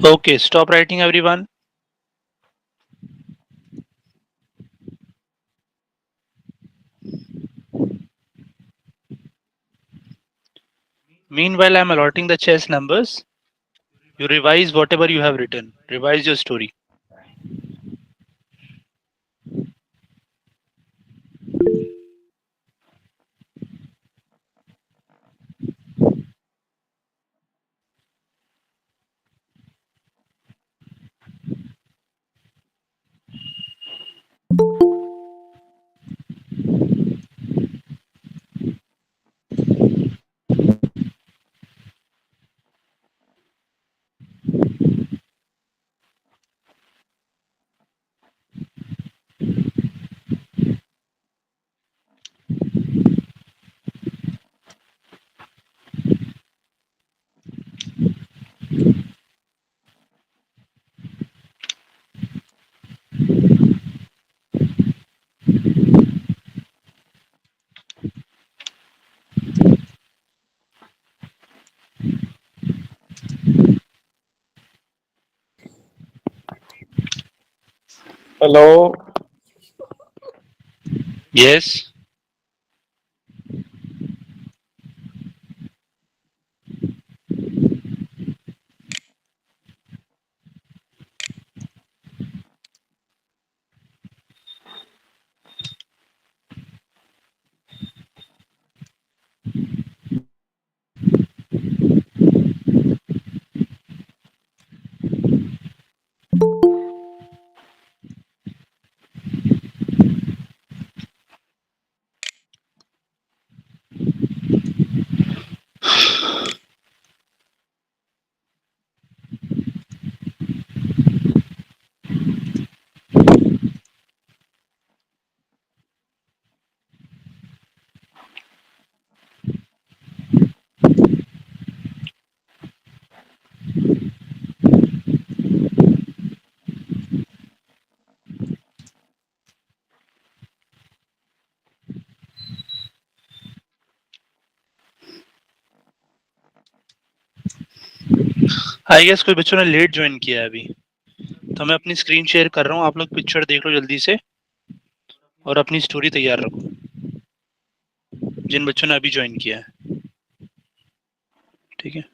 Okay, stop writing everyone. Meanwhile, I'm allotting the chess numbers. You revise whatever you have written. Revise your story. Hello. Yes. I guess कोई बच्चों ने late join किया है अभी, तो मैं अपनी स्क्रीन शेयर कर रहा हूँ। आप लोग पिक्चर देख लो जल्दी से और अपनी स्टोरी तैयार रखो, जिन बच्चों ने अभी ज्वाइन किया है। ठीक है।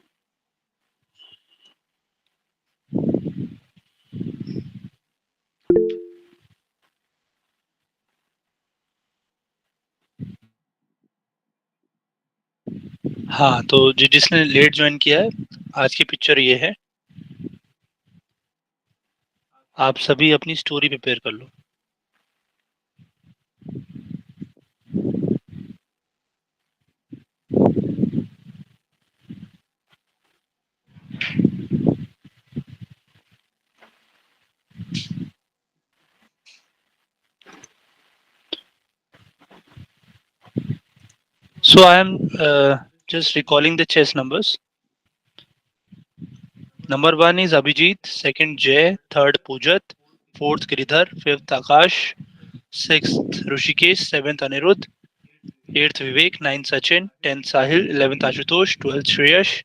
हाँ, तो जिसने लेट ज्वाइन किया है, आज की पिक्चर ये है। आप सभी अपनी स्टोरी प्रिपेयर कर लो। So I am just recalling the chess numbers. Number 1 is Abhijit, second Jay, third Pujat, fourth Giridhar, fifth Akash, sixth Rushikesh, seventh Anirudh, eighth Vivek, ninth Sachin, 10th Sahil, 11th Ashutosh, 12th Shreyash,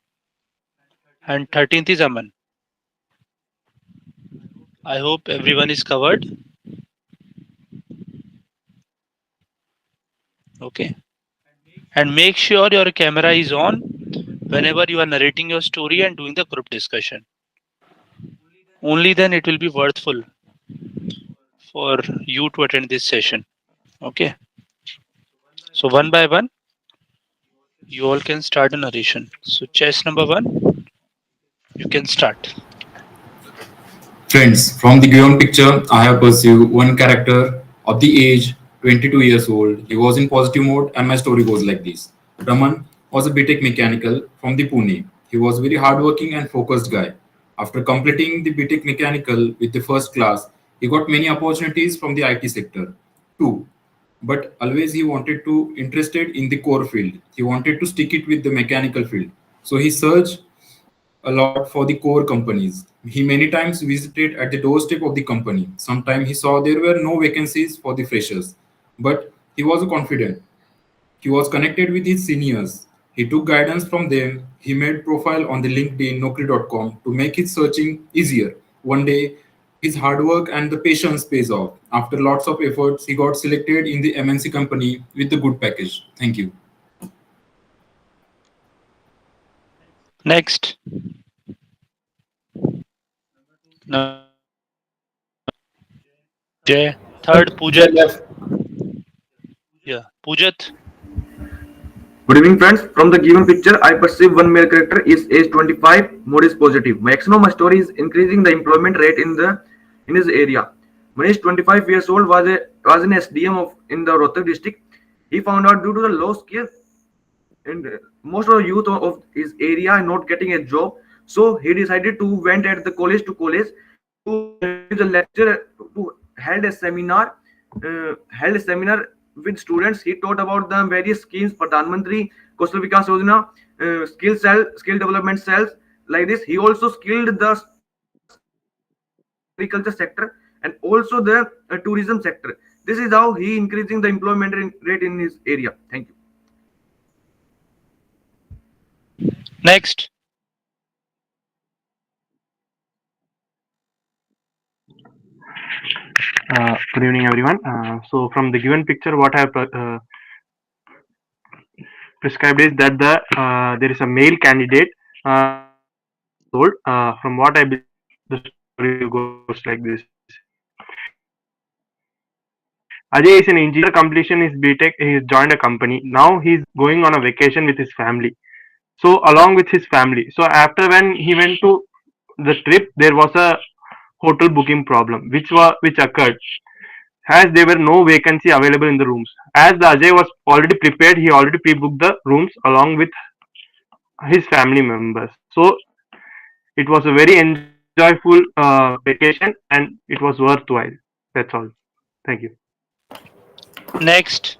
and 13th is Aman. I hope everyone is covered. Okay. And make sure your camera is on whenever you are narrating your story and doing the group discussion. Only then it will be worthful for you to attend this session. Okay. So one by one, you all can start a narration. So chess number 1, you can start. Friends, from the given picture, I have pursued one character of the age 22 years old. He was in positive mode, and my story goes like this. Raman was a BTech mechanical from the Pune. He was a very hardworking and focused guy. After completing the BTech mechanical with the first class, he got many opportunities from the IT sector too. But always he wanted to interested in the core field. He wanted to stick it with the mechanical field. So he searched a lot for the core companies. He many times visited at the doorstep of the company. Sometimes he saw there were no vacancies for the freshers, but he was confident. He was connected with his seniors. He took guidance from them. He made profile on the LinkedIn, Naukri.com to make his searching easier. One day, his hard work and the patience pays off. After lots of efforts, he got selected in the MNC company with a good package. Thank you. Next. Jay. Third Jai Pujat. left. Yeah. Pujat. Good evening, friends. From the given picture, I perceive one male character is age 25, mood is positive. Maximum my story is increasing the employment rate in his area. When he's 25 years old, was an SDM of in the Rohtak district. He found out due to the low skill and most of the youth of his area are not getting a job. So he decided to went at the college to give the lecture to held a seminar with students. He taught about the various schemes, Pradhan Mantri Kaushal Vikas Yojana, skill development cells. Like this, he also skilled the agriculture sector and also the tourism sector. This is how he increasing the employment rate in his area. Thank you. Next. Good evening, everyone. So, from the given picture, what I have prescribed is that there is a male candidate, 22 years old. From what I believe, the story goes like this: Ajay is an engineer. Completion is BTech. He has joined a company. Now he's going on a vacation with his family. So, along with his family. So, after when he went to the trip, there was a hotel booking problem, which occurred as there were no vacancy available in the rooms. As the Ajay was already prepared, he already pre-booked the rooms along with his family members. So it was a very enjoyable vacation and it was worthwhile. That's all. Thank you. Next.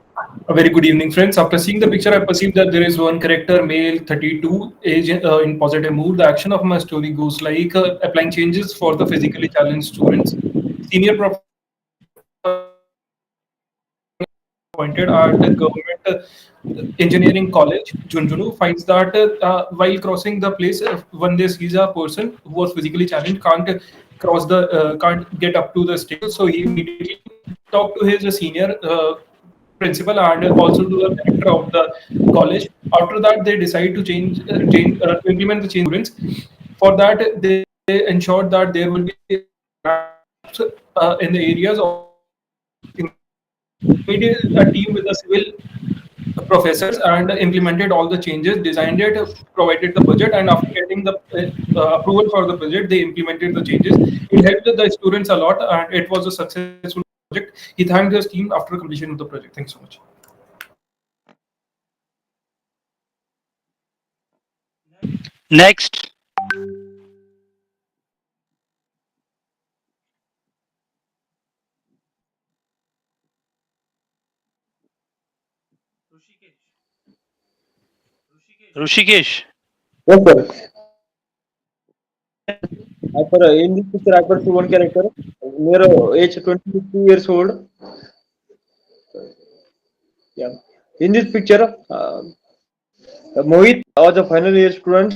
A very good evening, friends. After seeing the picture, I perceive that there is one character, male, 32, age in positive mood. The action of my story goes like applying changes for the physically challenged students. Senior professor appointed at the government engineering college, Junjunu, finds that while crossing the place, one day sees a person who was physically challenged can't get up to the stairs. So he immediately talked to his senior principal and also to the director of the college. After that, they decide to to implement the change students. For that, they ensured that there will be ramps in the areas of made a team with the civil professors and implemented all the changes, designed it, provided the budget, and after getting the approval for the budget, they implemented the changes. It helped the students a lot, and it was a successful project. He thanked his team after completion of the project. Thank you so much. Next. Rushikesh. Yes, sir. In this picture, I see one character near age 22 years old. Yeah. In this picture, Mohit was a final year student.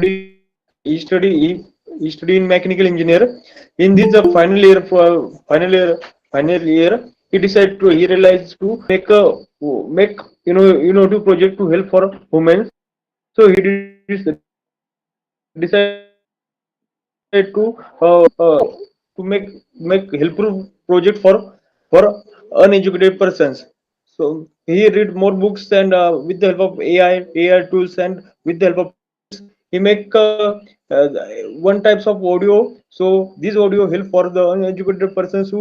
He study he study in mechanical engineer. In this final year, he decided to he realized to make do project to help for women. So he decided to make helpful project for uneducated persons. So he read more books and with the help of AI tools and with the help of he make one types of audio. So this audio help for the uneducated persons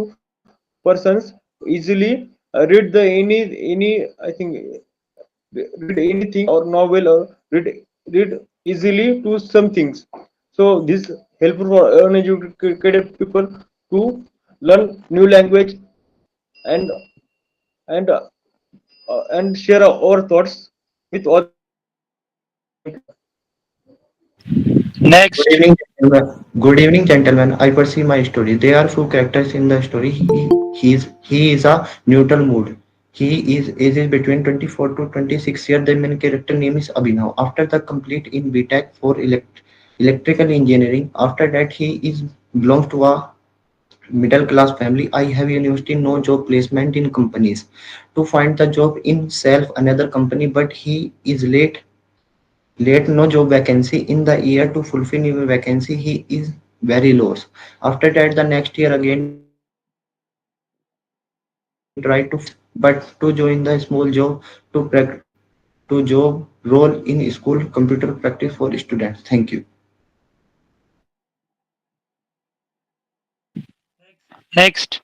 easily read the any I think read anything or novel or read easily to some things. So this helpful for uneducated people to learn new language and and and share our thoughts with other people. Good Next. evening, gentlemen. Good evening, gentlemen. I perceive my story. There are few characters in the story. He is a neutral mood. He is age is between 24 to 26 years. The main character name is Abhinav. After the complete in BTech for electrical engineering. After that, he is belongs to a middle class family. I have university no job placement in companies. To find the job in self another company, but he is late no job vacancy in the year to fulfill new vacancy he is very low. After that the next year again try to find the job he try to find but to join the small job to job role in school computer practice for students. Thank you. Next.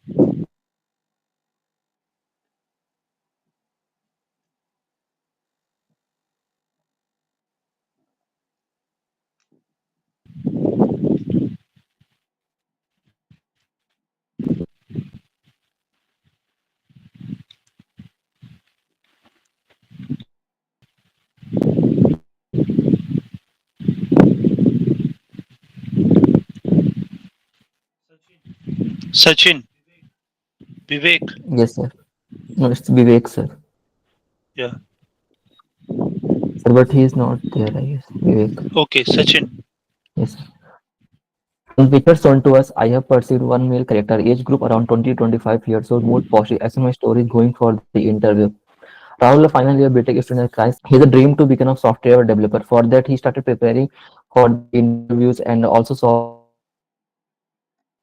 Sachin. Vivek. Yes, sir. No, it's Vivek, sir. Yeah. Sir, but he is not there, I guess. Vivek. Okay, Sachin. Yes, sir. On the picture shown to us, I have perceived one male character, age group around 20-25 years old, mood positive, as my story is going for the interview. Rahul, a final year BTech student at Christ. He has a dream to become a software developer. For that, he started preparing for the interviews and also solve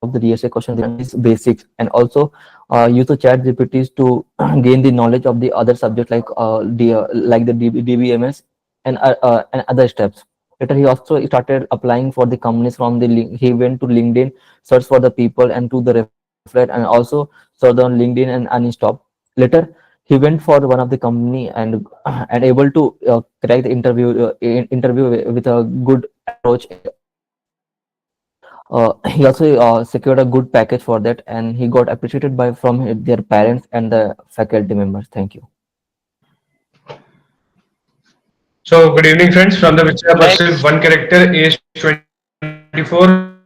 the DSA questions, learn his basics, and also use the chat GPTs to gain the knowledge of the other subjects like the DBMS and other steps. Later, he also started applying for the companies from the link. He went to LinkedIn, search for the people and to the reflect, and also search on LinkedIn and uninstall. Later, he went for one of the company and able to crack the interview with a good approach, and he also secured a good package for that, and he got appreciated by from their parents and the faculty members. Thank you. So, good evening, friends. From the picture, I perceive Next. one character, age 24,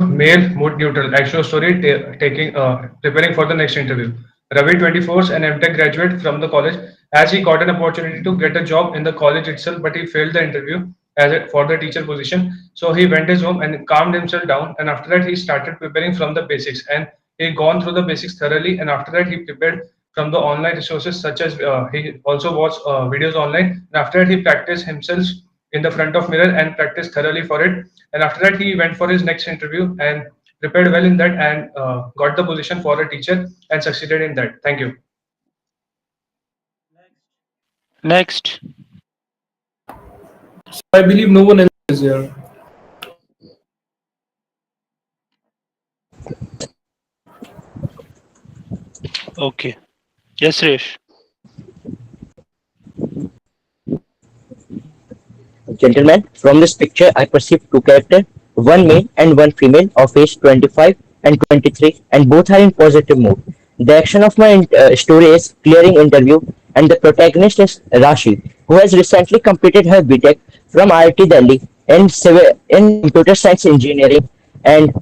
male, mood neutral. Actual story, preparing for the next interview. Ravi, 24, an MTech graduate from the college, as he got an opportunity to get a job in the college itself, but he failed the interview for the teacher position. So he went his home and calmed himself down, and after that, he started preparing from the basics, and he gone through the basics thoroughly. And after that, he prepared from the online resources such as he also watched videos online. And after that, he practiced himself in the front of mirror and practiced thoroughly for it. And after that, he went for his next interview and prepared well in that and got the position for a teacher and succeeded in that. Thank you. Next. So I believe no one else is here. Okay. Yes, Suresh. Gentlemen, from this picture, I perceive two characters, one male and one female of age 25 and 23, and both are in positive mood. The action of my story is clearing interview, and the protagonist is Rashi, who has recently completed her BTech from IIT Delhi in computer science engineering and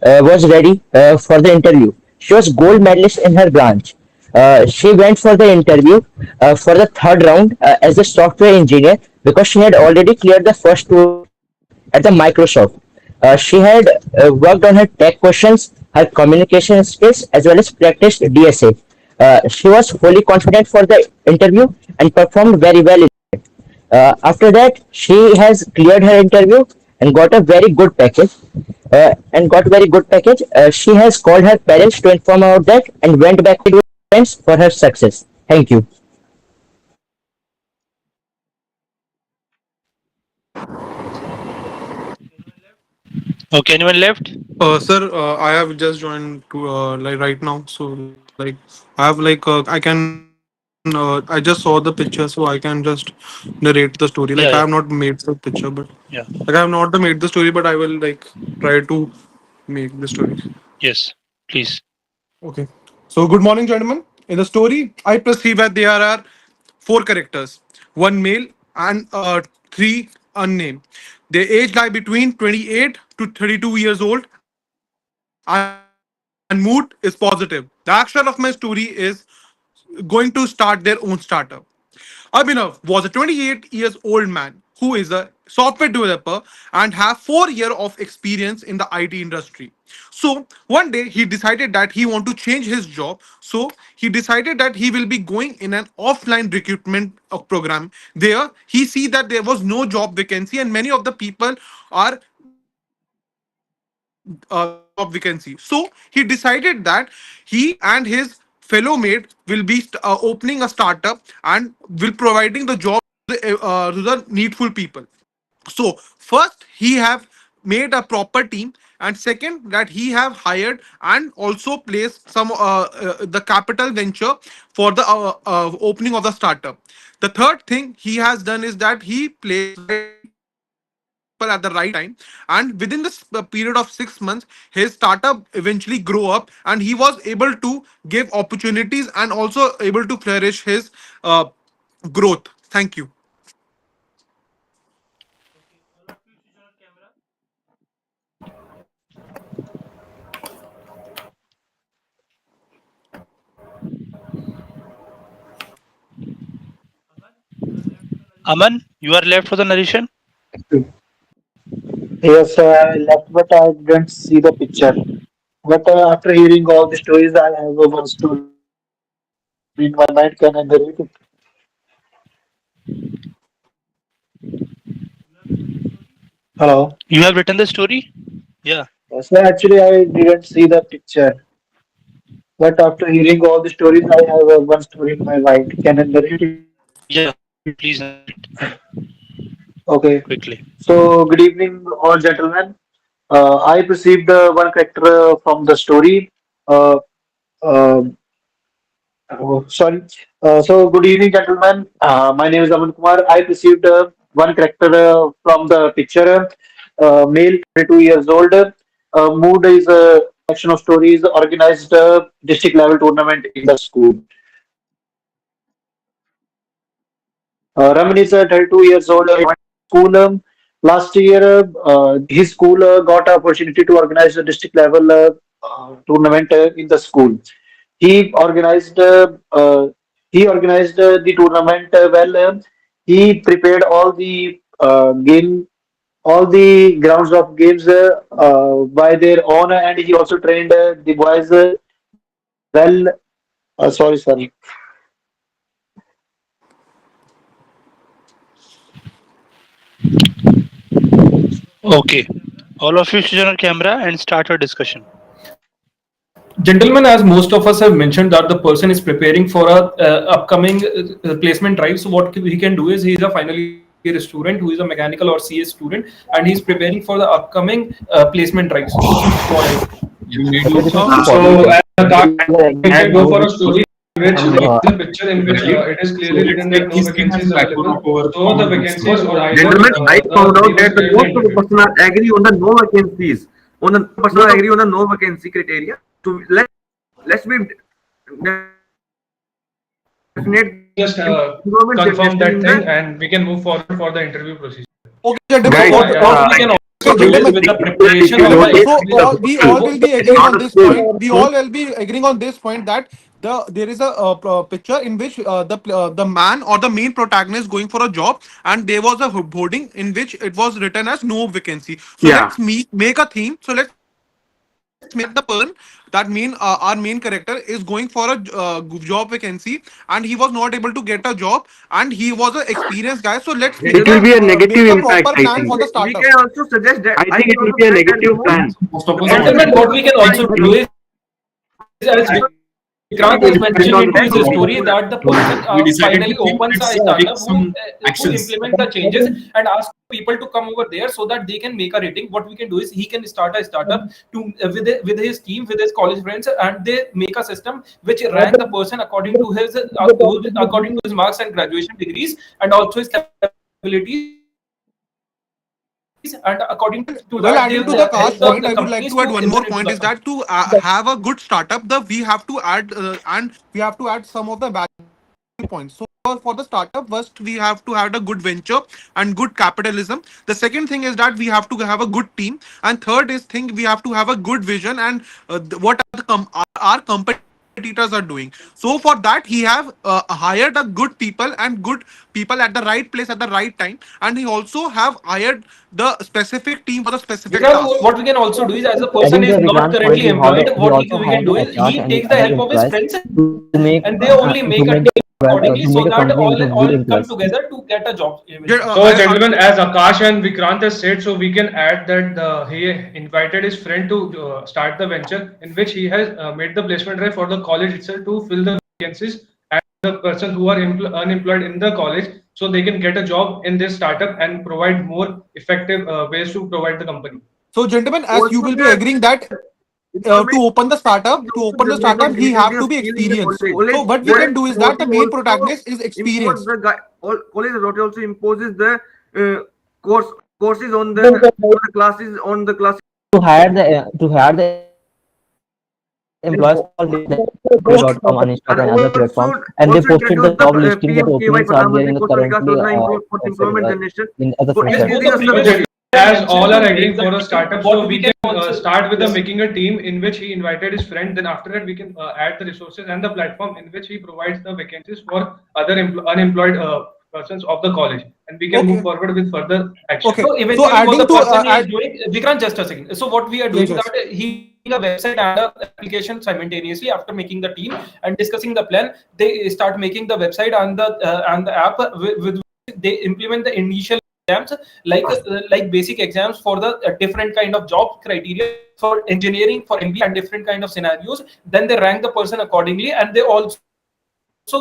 was ready for the interview. She was gold medalist in her branch. She went for the interview for the third round as a software engineer because she had already cleared the first two rounds at the Microsoft. She had worked on her tech questions, her communication skills, as well as practiced DSA. She was fully confident for the interview and performed very well in it. After that, she has cleared her interview and got a very good package. She has called her parents to inform about that and went back to her friends for her success. Thank you. Okay, anyone left? Sir, I have just joined to like right now, so like I have I just saw the picture, so I can just narrate the story. Like I have not Yeah, made yeah, the picture, but yeah. like I have not made the story, but I will like try to make the story. Yes, please. Okay. So good morning, gentlemen. In the story, I perceive that there are four characters, one male and three unnamed. Their age lie between 28 to 32 years old, and mood is positive. The action of my story is going to start their own startup. Abhinav was a 28 years old man who is a software developer and have 4 years of experience in the IT industry. So one day he decided that he want to change his job. So he decided that he will be going in an offline recruitment program. There he see that there was no job vacancy and many of the people are getting job vacancy. So he decided that he and his fellow mate will be opening a startup and will providing the job to the needful people. So first he have made a proper team, and second that he have hired and also placed some the capital venture for the opening of the startup. The third thing he has done is that he placed right people at the right time, and within this period of 6 months his startup eventually grew up and he was able to give opportunities and also able to flourish his growth. Thank you. Aman, you are left for the narration. Yes, I left, but I didn't see the picture. But after hearing all the stories, I have one story in my mind. Can I narrate it? Hello. You have written the story? Yeah. Yes, sir, actually, I didn't see the picture. But after hearing all the stories, I have one story in my mind. Can I narrate it? Yeah. Please narrate Okay. quickly. So, good evening, all gentlemen. I perceived one character from the story. Uh, uh, sorry. Good evening, gentlemen. My name is Aman Kumar. I perceived one character from the picture. Male, 22 years old. Mood is a collection of stories, organized district level tournament in the school. Raman is 32 years old. He went to school. Last year, his school got an opportunity to organize a district level tournament in the school. He organized the tournament well. He prepared all the grounds of games by their own, and he also trained the boys well. Sorry, sorry. Okay. All of you switch on your camera and start your discussion. Gentlemen, as most of us have mentioned that the person is preparing for a upcoming placement drive. So what he can do is he is a final year student who is a mechanical or CS student, and he's preparing for the upcoming placement drive. So please go ahead. So, as a card, we can go for a and story which is a picture in which it is clearly written that no vacancies available. So the vacancies or either Gentlemen, I found out the that the previous most of the interview. person are agree on the no vacancies. On the person are agree on the no vacancy criteria. So let's be definite Just government confirm generation that in thing the and we can move forward for the interview procedure. Okay, gentlemen. Guys, What, What what, we can okay, also do is gentlemen. with the if preparation you of the notice, So it's a we all hostel. will be It's agreeing not on a this school. point. We all will be agreeing on this point that there is a picture in which the man or the main protagonist going for a job, and there was a boarding in which it was written as no vacancy. So Yeah. let's make a theme. So let's make that the person that mean our main character is going for a job vacancy, and he was not able to get a job, and he was an experienced guy. So let's It will be a make negative a impact, proper I plan think. for the we startup. can also suggest that I I think can it will also be a suggest that the negative most plan. Most of us are Gentlemen, what we can also do is, as Vikrant has mentioned into his story, that the person we decided to finally think, opens a let's take startup some who actions. implement the changes and ask people to come over there so that they can make a rating. What we can do is he can start a startup to with his team, with his college friends, and they make a system which rank the person according to his marks and graduation degrees, and also his capabilities. And according to that, they help And the well, adding to companies the to cast point, I invest would into like the to add one more company. point is that to have a good startup, we have to add some of the valuable points. So for the startup, first we have to have a good venture and good capitalism. The second thing is that we have to have a good team, and third is thing we have to have a good vision and what are our competitors are doing. So for that he have hired a good people and good people at the right place at the right time, and he also have hired the specific team for the specific Vikrant, task. what we can also do is, as a person Adding is to not Vikrant's point, currently employed, he what also we hired can the do is HRs he and takes the other help of his employees friends, to make and they only make a the team accordingly, to so make a that company into good all come employees. together to get a job eventually. So, gentlemen, as Akash and Vikrant has said, so we can add that he invited his friend to start the venture in which he has made the placement drive for the college itself to fill the vacancies and the person who are unemployed in the college, so they can get a job in this startup and provide more effective ways to provide the company. So gentlemen, as you also will be the agreeing that to employment open the is startup, also generated he have using a to be skill in the experienced. college. So what we College can do is that the authority main also protagonist is impose experienced. the guy. College authority also imposes the courses on the classes on the classes. To hire the employees, all they did was they posted the job listings at job.com on And Instagram and other also platforms, and they introduce posted the the job listings that PMKY openings are there Pradhan in Mantri the Kaushal Vikas currently Yojana for employment generation in as a for Yes, fresher. both increasing the the So, previous gentlemen, service. as mentioned all to are agreeing make the for a team. startup, What so we we can can also start with the yes. making a team in which he invited his friend. Then after that, we can add the resources and the platform in which he provides the vacancies for other unemployed persons of the college, and we can move Okay. forward with further action. Okay. So So eventually, what adding the to person is add, doing, Vikrant, just a second. So what we are yes, doing yes. that he a website and a application simultaneously after making the team and discussing the plan. They start making the website and the app with which they implement the initial exams like basic exams for the different kind of job criteria for engineering, for MBA, and different kind of scenarios. Then they rank the person accordingly, and they also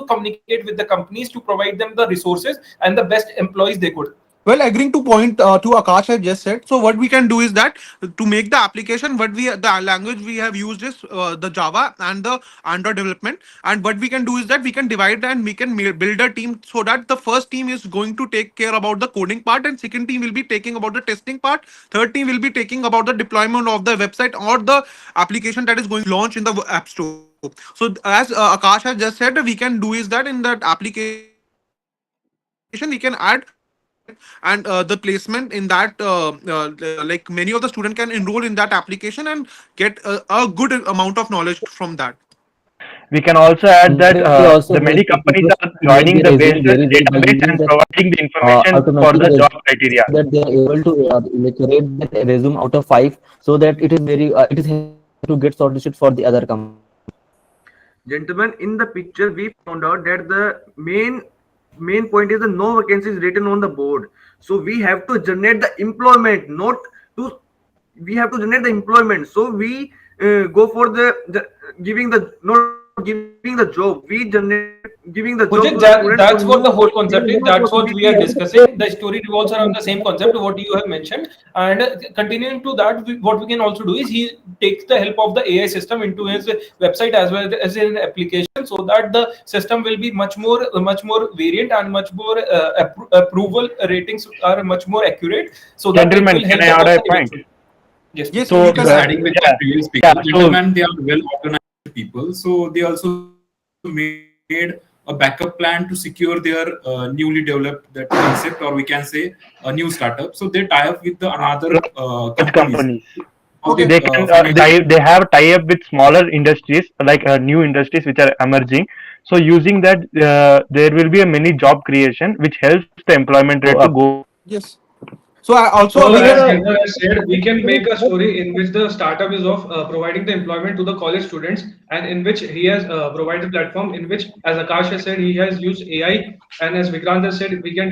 communicate with the companies to provide them the resources and the best employees they could. Well, agreeing to point to Akash has just said. So what we can do is that to make the application, what we the language we have used is the Java and the Android development. And what we can do is that we can divide and we can build a team so that the first team is going to take care about the coding part, and second team will be taking about the testing part. Third team will be taking about the deployment of the website or the application that is going to launch in the app store. So as Akash has just said, we can do is that in that application we can add the website and the placement in that like many of the student can enroll in that application and get a good amount of knowledge from that. We can also add that There will be the also many make companies people are to make joining their the resume base very good by database using and that providing the information for automatic the job resume criteria. so that they are able to like rate that resume out of 5 so that it is very it is helping them to get shortlisted for the other company. Gentlemen, in the picture we found out that the main point is the no vacancy is written on the board. So we have to generate the employment, not to we have to generate the employment. So we go for the giving the not giving the job. We generate giving the job to the students Pujit, who knew that's what the whole knew concept more is. That's what we are opportunity. discussing. The story revolves around the same concept, what you have mentioned. And continuing to that, what we can also do is he takes the help of the AI system into his website as well as in application, so that the system will be much more variant and much more approval ratings are much more accurate, so that it Gentlemen, will can help I the add a person point? eventually. Yes, Yes, please. so So you can Just add. adding with yeah, the previous yeah. speaker, So gentlemen, they are well organized people, so they also made a backup plan to secure their newly developed that concept, or we can say a new startup. So they tie up with the another large companies companies, for Okay. the they can financial. they have tie up with smaller industries like new industries which are emerging. So using that, there will be a many job creation which helps the employment rate to go up. Yes. So I also So we So had as Akash. a Kendra has said, we can make a story in which the startup is of providing the employment to the college students, and in which he has provided a platform in which, as Akash has said, he has used AI, and as Vikrant has said, we can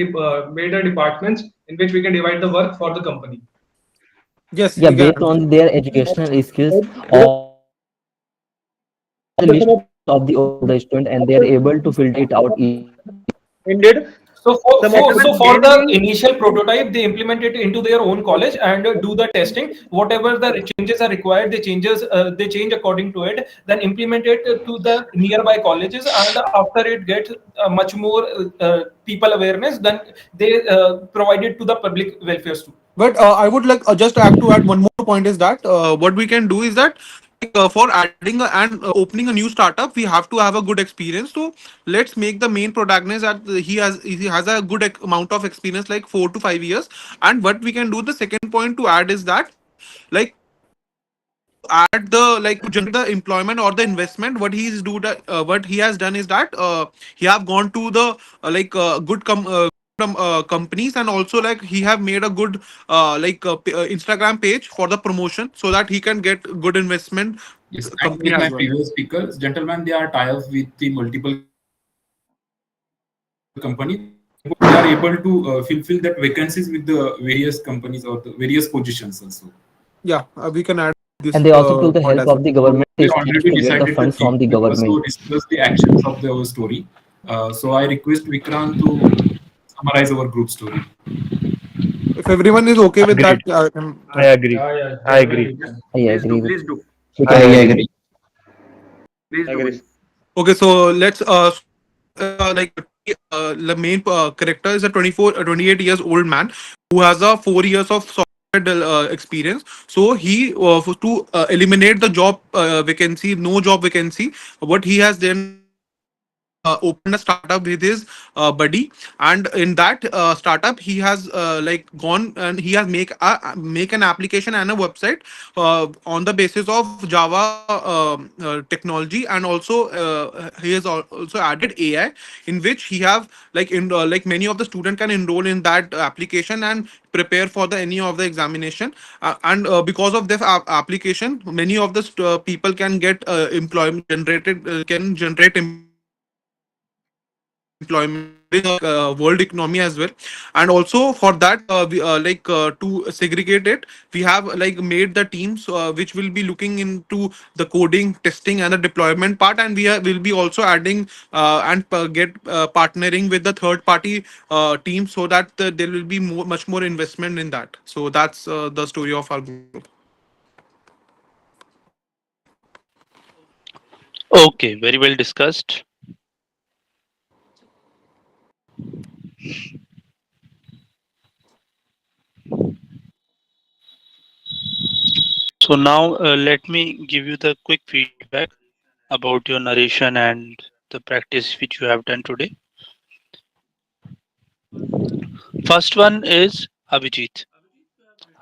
made a departments in which we can divide the work for the company. Yes, Yeah, we can based add that. on their educational skills or the list of the all the student and they are able to filter it out easily. Indeed, some of So Gentlemen, for can the we initial prototype, they implement it into their own college and do the testing. Whatever the changes are required, they change according to it. Then implement it to the nearby colleges, and after it gets much more people awareness, then they provide it to the public welfare too. But I would like just to add one more point is that what we can do is that like for adding and opening a new startup, we have to have a good experience. So let's make the main protagonist that he has a good amount of experience, like 4 to 5 years. And what we can do, the second point to add is that like to add the like to generate the employment or the investment, what he has done is that he have gone to the companies, and also like he have made a good Instagram page for the promotion so that he can get good investment Yes, and company with my as well. previous speakers, gentlemen, they are tie up with the multiple companies. They are able to fulfill that vacancies with the various companies or the various positions also. Yeah, we can add this And they also took the point help as well. of the So government we schemes already to get the decided the funds theme. from the We also government. discussed the actions of our story. So I request Vikrant to summarize our group story. If everyone is okay with that, Agreed. I agree. Yeah, yeah, I gentlemen, agree. you can. I please agree do, with please do, we I can I agree. agree. please I do, agree. guys. Okay, so let's the main character is a 28 years old man who has a 4 years of software experience. So he to eliminate the job vacancy, no job vacancy, what he has done is that he has opened a startup with his buddy, and in that startup he has like gone and he has make an application and a website on the basis of Java technology, and also he has also added AI, in which he have like many of the student can enroll in that application and prepare for the any of the examination, and because of this application many of the people can get employment generated, can generate employment in the world economy as well. And also for that to segregate it, we have like made the teams which will be looking into the coding, testing, and the deployment part, and will be also adding and get partnering with the third party team, so that there will be much more investment in that. So that's the story of our group. Okay, very well discussed. So now let me give you the quick feedback about your narration and the practice which you have done today. First one is Abhijit.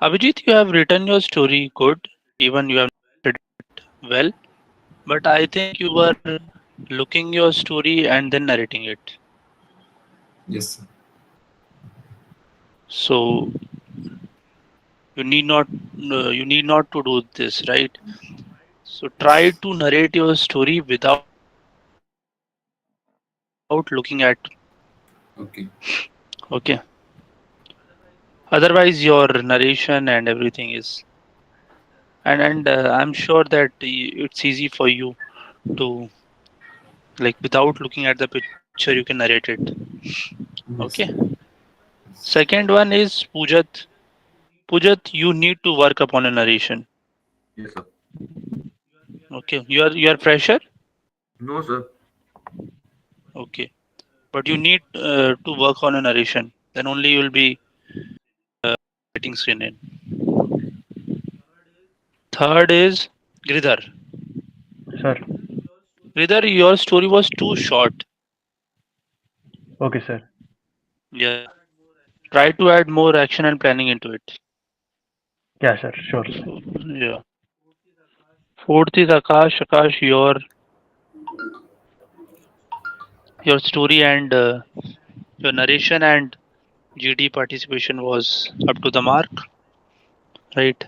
Abhijit, you have written your story good, even you have narrated it well, but I think you were looking your story and then narrating it. Yes, sir. So you need not to do this, right? So try to narrate your story without looking at Okay. okay. Otherwise, your narration and everything is and I'm sure that it's easy for you to like without looking at the picture you can narrate it. Okay. Yes, sir. Second one is Pujat. Pujat, you need to work upon a narration. Yes, sir. Okay. You are fresher. No, sir. Okay. But you need to work on a narration. Then only you will be getting screen in. Third is Gridhar. Sir. Gridhar, your story was too short. Okay, sir. Yeah. Try to add more action and planning into it. Yeah, sir. Sure. So, yeah. Fourth is Akash. Akash, your story and your narration and GD participation was up to the mark, right?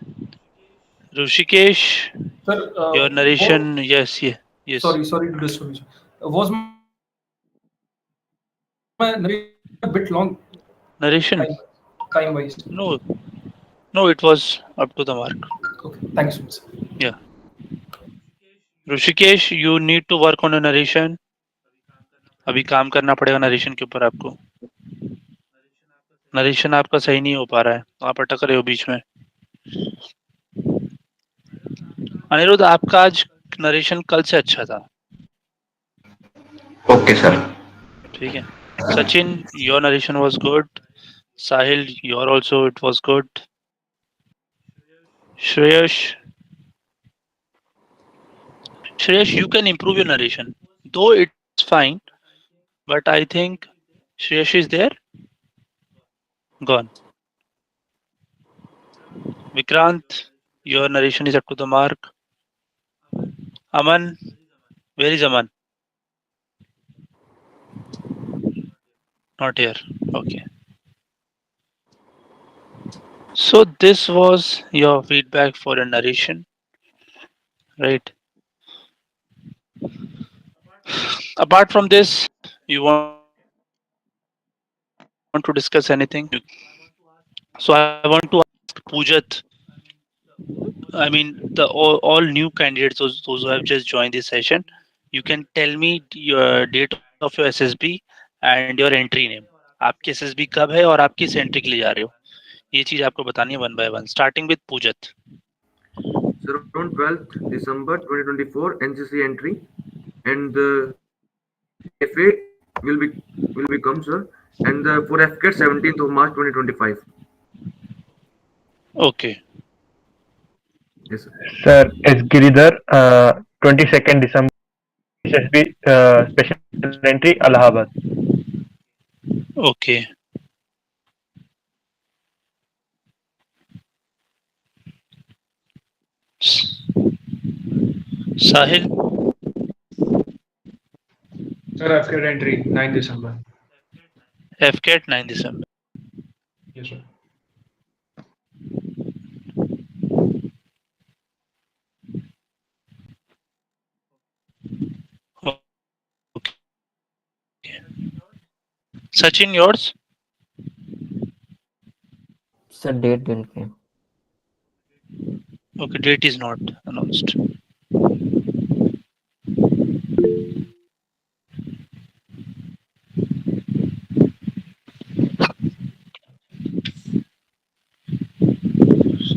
Rushikesh, Sir, your narration, yes, yeah, yes. sorry to disturb you. Was my narration a bit long Narration, time wise? no, no, it was up to the mark. Okay, thank you so much, sir. Yeah. Rishikesh you need to work on a narration. अभी काम करना पड़ेगा narration के ऊपर आपको. Narration आपका सही नहीं हो पा रहा है, आप अटक रहे हो बीच में. अनिरुद्ध, आपका आज नरेशन कल से अच्छा था. Okay, sir. ठीक है. Sachin, your narration was good. Sahil, your also it was good. Shreyash, you can improve your narration, though it's fine, but I think Shreyash is there. Gone. Vikrant, your narration is up to the mark. Aman, where is Aman? Not here. Okay. So this was your feedback for a narration, right? Apart from this, you want to discuss anything? So I want to ask Pujat. I mean, the all new candidates, those who have just joined this session, you can tell me your date of your SSB and your entry name. आपकी SSB कब है और आप किस entry के लिए जा रहे हो? ये चीज आपको बतानी है one by one. Starting with Pujat. Sir, on 12th December 2024, NCC entry, and the CFA will become, sir, and for AFCAT 17th of March 2025. Okay. Yes, sir. Sir, S. Giridhar, 22nd December, SSB Special Entry, Allahabad. Okay. Sahil, Sir, AFCAT entry 9 December. AFCAT 9 December. Yes, sir. Okay. Sachin, yours? Sir, date didn't came. Okay, date is not announced.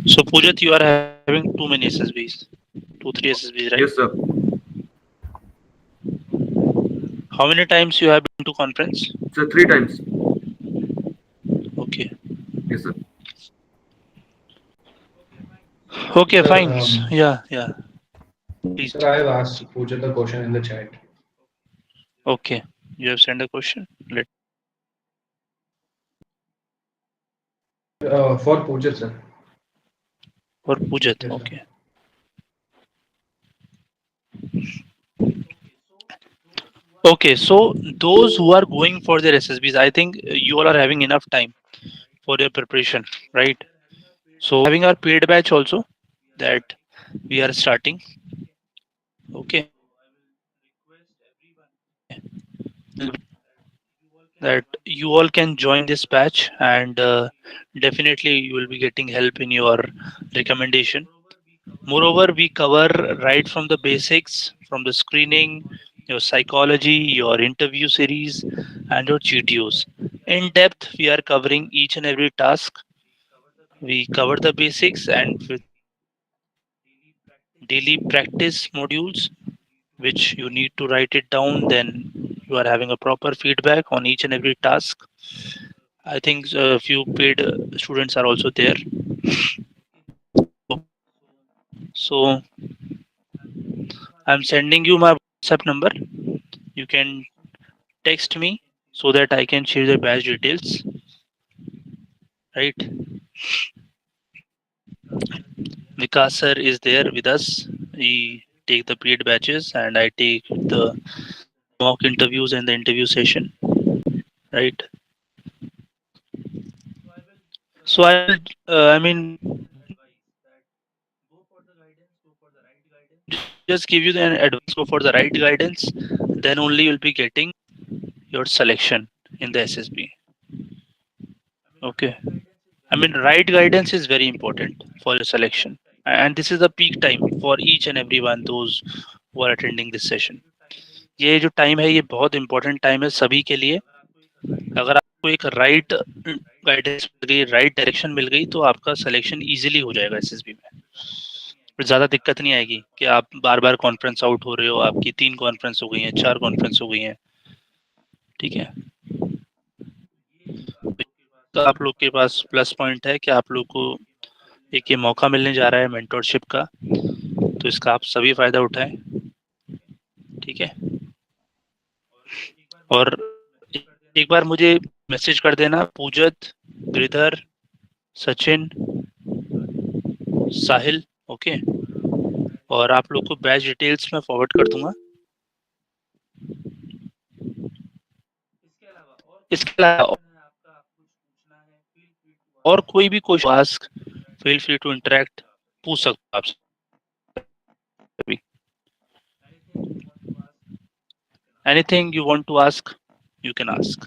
So Pujat, you are having too many SSBs, 2, 3 SSBs, right? Yes, sir. How many times you have been to conference? So 3 times. Okay. Yes, sir. Okay, Sir, fine. Yeah. Please. sir, I have asked Pooja the question in the chat. Okay. You have sent a question. Let For Pooja, sir. for Pujat. Yes, sir. Okay. Okay. So those who are going for their SSBs, I think you all are having enough time for your preparation, right? So having our paid batch also that we are starting. Okay. That you all can join this batch and definitely you will be getting help in your recommendation. Moreover, we cover right from the basics, from the screening, your psychology, your interview series, and your GTOs. In depth, we are covering each and every task. We cover the basics and with daily practice modules, which you need to write it down. Then you are having a proper feedback on each and every task. I think a few paid students are also there. So I'm sending you my WhatsApp number. You can text me so that I can share the batch details. Right? Vikas sir is there with us. He take the paid batches and I take the mock interviews and the interview session. Right? So I will. Just give you the advice. Go for the right guidance. Then only you'll be getting your selection in the SSB. Okay. Right guidance is very important for your selection. And this is the peak time for each and everyone, those who are attending this session. ये जो time है ये बहुत important time है सभी के लिए. अगर आपको एक राइट गाइडेंस मिल गई, राइट डायरेक्शन मिल गई, तो आपका सिलेक्शन इजीली हो जाएगा एसएसबी में. फिर ज़्यादा दिक्कत नहीं आएगी कि आप बार बार कॉन्फ्रेंस आउट हो रहे हो. आपकी 3 कॉन्फ्रेंस हो गई हैं, 4 कॉन्फ्रेंस हो गई हैं. ठीक है. तो आप लोग के पास प्लस पॉइंट है कि आप लोग को एक ये मौका मिलने जा रहा है मेंटोरशिप का, तो इसका आप सभी फायदा उठाएं. ठीक है. और एक बार मुझे मैसेज कर देना, पूजत, गिरिधर, सचिन, साहिल. ओके. और आप लोग को बैच डिटेल्स मैं फॉरवर्ड कर दूंगा. इसके अलावा और कोई भी question ask, feel free to interact, पूछ सकते हो आप सभी. Anything you want to ask, you can ask.